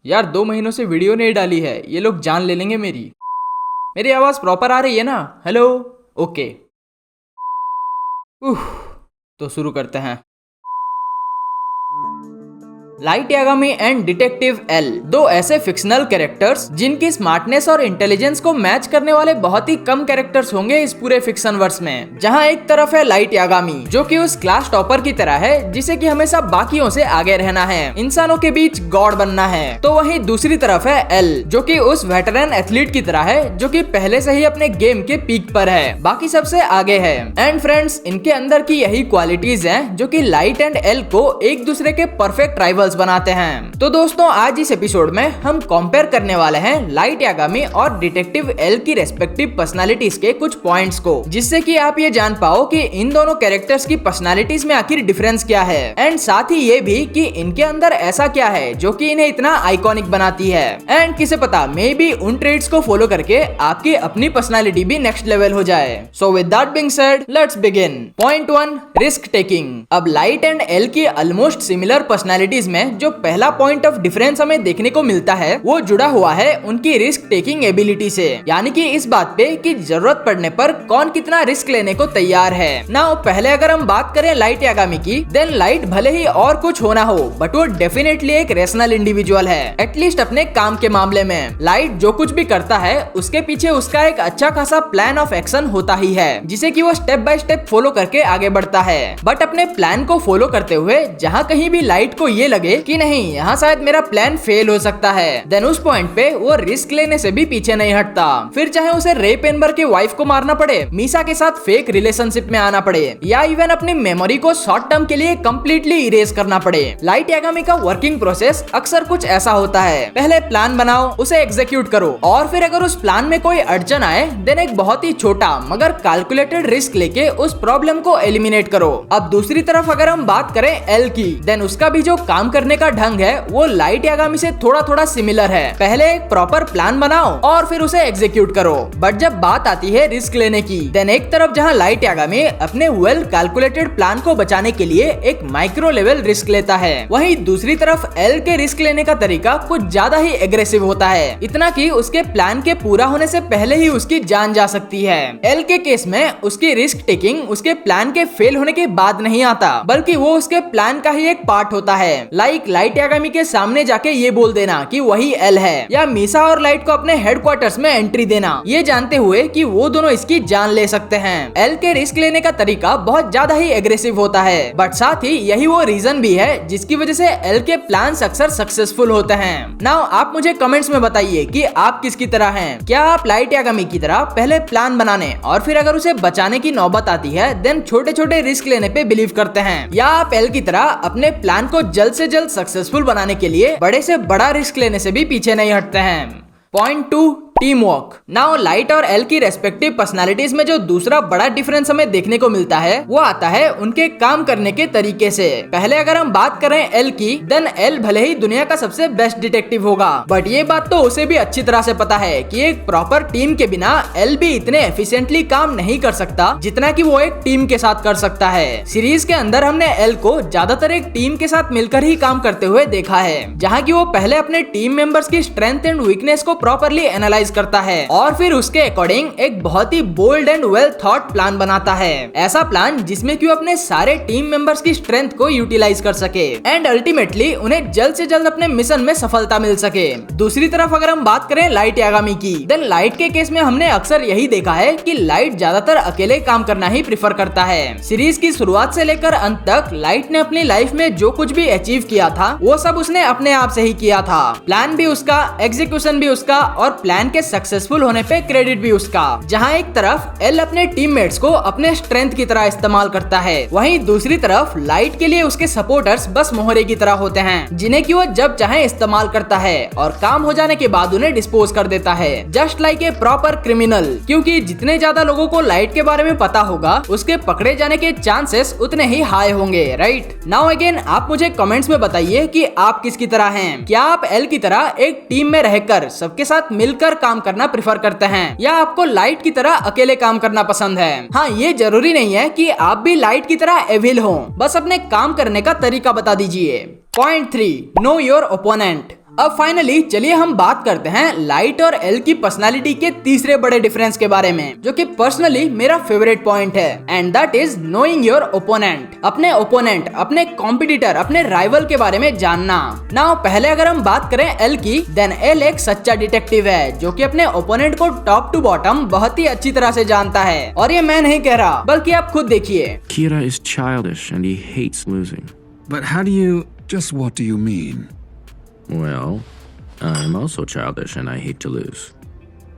यार 2 महीनों से वीडियो नहीं डाली है, ये लोग जान ले लेंगे मेरी। मेरी आवाज़ प्रॉपर आ रही है ना? हेलो? ओके। उह, तो शुरू करते हैं। Light Yagami and detective L, दो ऐसे फिक्शनल कैरेक्टर्स जिनकी स्मार्टनेस और इंटेलिजेंस को मैच करने वाले बहुत ही कम कैरेक्टर्स होंगे इस पूरे फिक्शन वर्स में। जहां एक तरफ है लाइट यागामी जो कि उस क्लास टॉपर की तरह है जिसे कि हमेशा बाकियों से आगे रहना है, इंसानों के बीच गॉड बनना है। तो वहीं दूसरी तरफ है एल जो कि उस वेटरन एथलीट की तरह है जो कि पहले से ही अपने गेम के पीक पर है, बाकी सबसे आगे है। एंड फ्रेंड्स, इनके अंदर की यही क्वालिटीज हैं जो कि लाइट एंड एल को एक दूसरे के परफेक्ट राइवल बनाते हैं। तो दोस्तों, आज इस एपिसोड में हम कंपेयर करने वाले हैं लाइट यागामी और डिटेक्टिव एल की रेस्पेक्टिव पर्सनालिटीज के कुछ पॉइंट्स को, जिससे कि आप ये जान पाओ कि इन दोनों कैरेक्टर्स की पर्सनालिटीज में आखिर डिफरेंस क्या है। एंड साथ ही ये भी कि इनके अंदर ऐसा क्या है जो कि इन्हें इतना आइकॉनिक बनाती है। एंड किसे पता, मे बी उन ट्रेड्स को फॉलो करके आपकी अपनी पर्सनालिटी भी नेक्स्ट लेवल हो जाए। So with that being said, let's begin. Point 1, risk taking. अब लाइट एंड एल की ऑलमोस्ट सिमिलर पर्सनालिटीज में जो पहला पॉइंट ऑफ डिफरेंस हमें देखने को मिलता है वो जुड़ा हुआ है उनकी रिस्क टेकिंग एबिलिटी से, यानी कि इस बात पे कि जरूरत पड़ने पर कौन कितना रिस्क लेने को तैयार है। नाउ पहले अगर हम बात करें लाइट यागामी की, देन लाइट भले ही और कुछ होना हो बट वो डेफिनेटली एक रेशनल इंडिविजुअल है, एटलीस्ट अपने काम के मामले में। लाइट जो कुछ भी करता है उसके पीछे उसका एक अच्छा खासा प्लान ऑफ एक्शन होता ही है जिसे कि वो स्टेप बाय स्टेप फॉलो करके आगे बढ़ता है। बट अपने प्लान को फॉलो करते हुए जहाँ कहीं भी लाइट को ये लगे कि नहीं यहाँ शायद मेरा प्लान फेल हो सकता है, देन उस पॉइंट पे वो रिस्क लेने से भी पीछे नहीं हटता। फिर चाहे उसे रे पेनबर के वाइफ को मारना पड़े, मीसा के साथ फेक रिलेशनशिप में आना पड़े, या इवन अपनी मेमोरी को शॉर्ट टर्म के लिए कंप्लीटली इरेज करना पड़े। लाइट यागामी का वर्किंग प्रोसेस अक्सर कुछ ऐसा होता है, पहले प्लान बनाओ, उसे एग्जीक्यूट करो, और फिर अगर उस प्लान में कोई अड़चन आए देन एक बहुत ही छोटा मगर कैलकुलेटेड रिस्क लेके उस प्रॉब्लम को एलिमिनेट करो। अब दूसरी तरफ अगर हम बात करें एल की, देन उसका भी जो काम करने का ढंग है वो लाइट यागामी से थोड़ा थोड़ा सिमिलर है। पहले एक प्रॉपर प्लान बनाओ और फिर उसे एग्जीक्यूट करो। बट जब बात आती है रिस्क लेने की, देन एक तरफ जहां लाइट यागामी अपने वेल कैलकुलेटेड प्लान को बचाने के लिए एक माइक्रो लेवल रिस्क लेता है, वहीं दूसरी तरफ एल के रिस्क लेने का तरीका कुछ ज्यादा ही एग्रेसिव होता है, इतना कि उसके प्लान के पूरा होने से पहले ही उसकी जान जा सकती है। एल के केस में उसकी रिस्क टेकिंग उसके प्लान के फेल होने के बाद नहीं आता, बल्कि वो उसके प्लान का ही एक पार्ट होता है। लाइट यागामी के सामने जाके ये बोल देना कि वही एल है, या मीसा और लाइट को अपने हेडक्वार्टर्स में एंट्री देना, ये जानते हुए कि वो दोनों इसकी जान ले सकते हैं। एल के रिस्क लेने का तरीका बहुत ज्यादा ही एग्रेसिव होता है, बट साथ ही यही वो रीजन भी है जिसकी वजह से एल के प्लान्स अक्सर सक्सेसफुल होते हैं। नाउ आप मुझे कमेंट्स में बताइए कि आप किसकी तरह हैं। क्या आप लाइट यागामी की तरह पहले प्लान बनाने और फिर अगर उसे बचाने की नौबत आती है देन छोटे छोटे रिस्क लेने पे बिलीव करते हैं, या आप एल की तरह अपने प्लान को जल्द से जल्द सक्सेसफुल बनाने के लिए बड़े से बड़ा रिस्क लेने से भी पीछे नहीं हटते हैं। Point 2, team work. Now light और एल की रेस्पेक्टिव पर्सनालिटीज में जो दूसरा बड़ा डिफरेंस हमें देखने को मिलता है वो आता है उनके काम करने के तरीके से। पहले अगर हम बात करें एल की, देन एल भले ही दुनिया का सबसे बेस्ट डिटेक्टिव होगा, बट ये बात तो उसे भी अच्छी तरह से पता है कि एक प्रॉपर टीम के बिना एल भी इतने एफिशिएंटली काम नहीं कर सकता जितना कि वो एक टीम के साथ कर सकता है। सीरीज के अंदर हमने एल को ज्यादातर एक टीम के साथ मिलकर ही काम करते हुए देखा है, जहाँ की वो पहले अपने टीम मेंबर्स की स्ट्रेंथ एंड वीकनेस को प्रॉपरली एनालाइज करता है और फिर उसके अकॉर्डिंग एक बहुत ही bold and well thought plan बनाता है। ऐसा प्लान जिसमें कि वो अपने सारे टीम मेंबर्स की स्ट्रेंथ को यूटिलाइज कर सके एंड अल्टीमेटली उन्हें जल्द से जल्द अपने मिशन में सफलता मिल सके। दूसरी तरफ अगर हम बात करें लाइट यागामी की, देन लाइट के केस में हमने अक्सर यही देखा है कि लाइट ज्यादातर अकेले काम करना ही प्रिफर करता है। सीरीज की शुरुआत से लेकर अंत तक लाइट ने अपनी लाइफ में जो कुछ भी अचीव किया था वो सब उसने अपने आप से ही किया था। प्लान भी उसका, एग्जीक्यूशन भी उसका और प्लान के सक्सेसफुल होने पे क्रेडिट भी उसका। जहां एक तरफ एल अपने टीममेट्स को अपने स्ट्रेंथ की तरह इस्तेमाल करता है, वहीं दूसरी तरफ लाइट के लिए उसके सपोर्टर्स बस मोहरे की तरह होते हैं जिन्हें कि वो जब चाहे इस्तेमाल करता है और काम हो जाने के बाद उन्हें डिस्पोज कर देता है, just like a proper criminal. क्योंकि जितने ज्यादा लोगों को लाइट के बारे में पता होगा उसके पकड़े जाने के चांसेस उतने ही हाई होंगे, राइट? नाउ अगेन आप मुझे कमेंट्स में बताइए कि आप किसकी तरह हैं। क्या आप एल की तरह एक टीम में रहकर सबके साथ मिलकर काम करना प्रेफर करते हैं, या आपको लाइट की तरह अकेले काम करना पसंद है? हाँ, ये जरूरी नहीं है कि आप भी लाइट की तरह एविल हो, बस अपने काम करने का तरीका बता दीजिए। Point 3, know your opponent. अब फाइनली चलिए हम बात करते हैं लाइट और एल की पर्सनालिटी के तीसरे बड़े डिफरेंस के बारे में, जो कि पर्सनली मेरा फेवरेट पॉइंट है, and that is knowing your opponent. अपने ओपोनेंट, अपने कॉम्पिटिटर, अपने राइवल के बारे में जानना। नाउ पहले अगर हम बात करें एल की, देन एल एक सच्चा डिटेक्टिव है जो कि अपने ओपोनेंट को टॉप टू बॉटम बहुत ही अच्छी तरह से जानता है। और ये मैं नहीं कह रहा, बल्कि आप खुद देखिए। Kira is childish and he hates losing. But how do you... Just what do you mean? Well, I'm also childish and I hate to lose.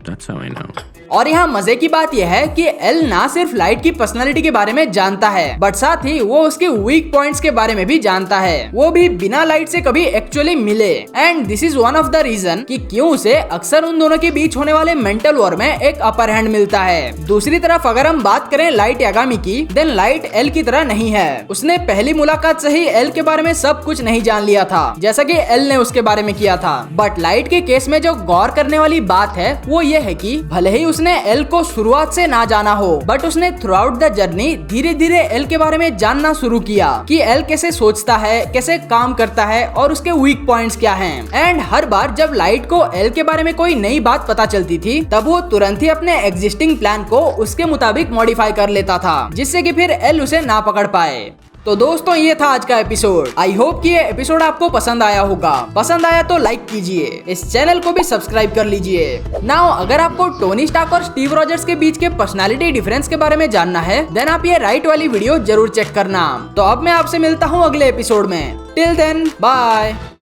That's how I know. और यहाँ मजे की बात यह है कि एल ना सिर्फ लाइट की पर्सनालिटी के बारे में जानता है, बट साथ ही वो उसके वीक पॉइंट्स के बारे में भी जानता है, वो भी बिना लाइट से कभी एक्चुअली मिले। And this is one of the reason कि क्यों उसे अक्सर उन दोनों के बीच होने वाले मेंटल वॉर में एक अपर हैंड मिलता है। दूसरी तरफ अगर हम बात करें लाइट यागामी की, देन लाइट एल की तरह नहीं है। उसने पहली मुलाकात से ही एल के बारे में सब कुछ नहीं जान लिया था, जैसा कि एल ने उसके बारे में किया था। बट लाइट के केस में जो गौर करने वाली बात है वो ये है कि भले ही उसने एल को शुरुआत से ना जाना हो, बट उसने थ्रू आउट द जर्नी धीरे धीरे एल के बारे में जानना शुरू किया कि एल कैसे सोचता है, कैसे काम करता है और उसके वीक पॉइंट्स क्या हैं। एंड हर बार जब लाइट को एल के बारे में कोई नई बात पता चलती थी, तब वो तुरंत ही अपने एग्जिस्टिंग प्लान को उसके मुताबिक मॉडिफाई कर लेता था, जिससे कि फिर एल उसे ना पकड़ पाए। तो दोस्तों ये था आज का एपिसोड। आई होप कि ये एपिसोड आपको पसंद आया होगा। पसंद आया तो लाइक कीजिए, इस चैनल को भी सब्सक्राइब कर लीजिए। नाउ अगर आपको टोनी स्टार्क और स्टीव रॉजर्स के बीच के पर्सनालिटी डिफरेंस के बारे में जानना है, देन आप ये राइट वाली वीडियो जरूर चेक करना। तो अब मैं आपसे मिलता हूँ अगले एपिसोड में। Till then bye.